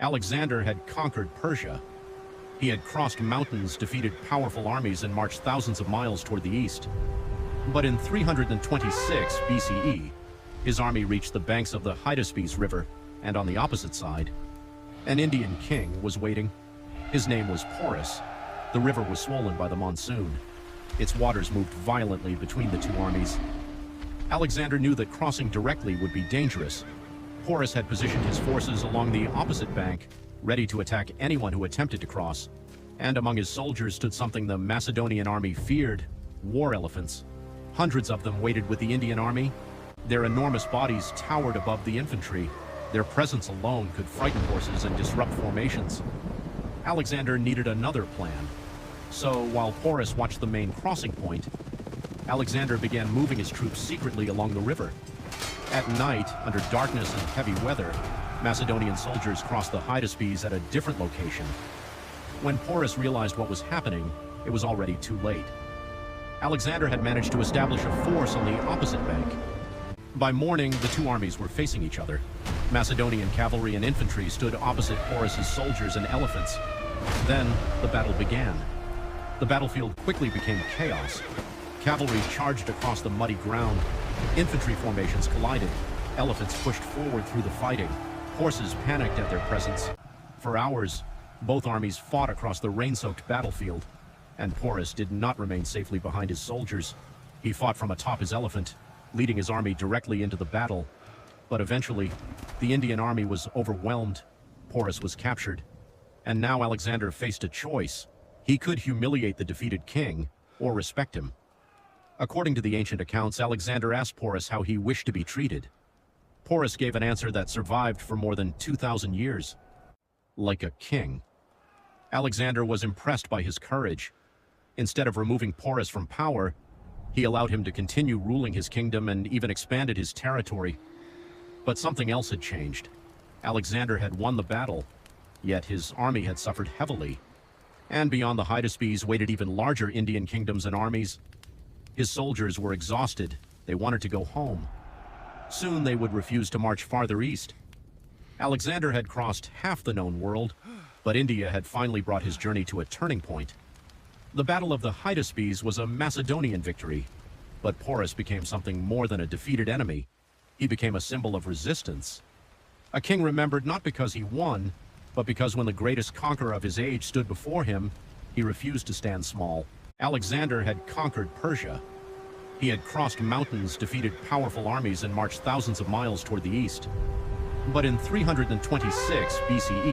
Alexander had conquered Persia. He had crossed mountains, defeated powerful armies, and marched thousands of miles toward the east. But in 326 BCE, his army reached the banks of the Hydaspes River, and on the opposite side, an Indian king was waiting. His name was Porus. The river was swollen by the monsoon. Its waters moved violently between the two armies. Alexander knew that crossing directly would be dangerous. Porus had positioned his forces along the opposite bank, ready to attack anyone who attempted to cross. And among his soldiers stood something the Macedonian army feared: war elephants. Hundreds of them waited with the Indian army. Their enormous bodies towered above the infantry. Their presence alone could frighten horses and disrupt formations. Alexander needed another plan. So, while Porus watched the main crossing point, Alexander began moving his troops secretly along the river. At night, under darkness and heavy weather, Macedonian soldiers crossed the Hydaspes at a different location. When Porus realized what was happening, it was already too late. Alexander had managed to establish a force on the opposite bank. By morning, the two armies were facing each other. Macedonian cavalry and infantry stood opposite Porus's soldiers and elephants. Then, the battle began. The battlefield quickly became chaos. Cavalry charged across the muddy ground. Infantry formations collided. Elephants pushed forward through the fighting. Horses panicked at their presence. For hours, both armies fought across the rain-soaked battlefield. And Porus did not remain safely behind his soldiers. He fought from atop his elephant, leading his army directly into the battle. But eventually, the Indian army was overwhelmed. Porus was captured. And now Alexander faced a choice. He could humiliate the defeated king, or respect him. According to the ancient accounts, Alexander asked Porus how he wished to be treated. Porus gave an answer that survived for more than 2,000 years. Like a king. Alexander was impressed by his courage. Instead of removing Porus from power, he allowed him to continue ruling his kingdom and even expanded his territory. But something else had changed. Alexander had won the battle, yet his army had suffered heavily. And beyond the Hydaspes waited even larger Indian kingdoms and armies. His soldiers were exhausted. They wanted to go home. Soon they would refuse to march farther east. Alexander had crossed half the known world, but India had finally brought his journey to a turning point. The Battle of the Hydaspes was a Macedonian victory, but Porus became something more than a defeated enemy. He became a symbol of resistance. A king remembered not because he won, but because when the greatest conqueror of his age stood before him, he refused to stand small. Alexander had conquered Persia. He had crossed mountains, defeated powerful armies, and marched thousands of miles toward the east. But in 326 BCE,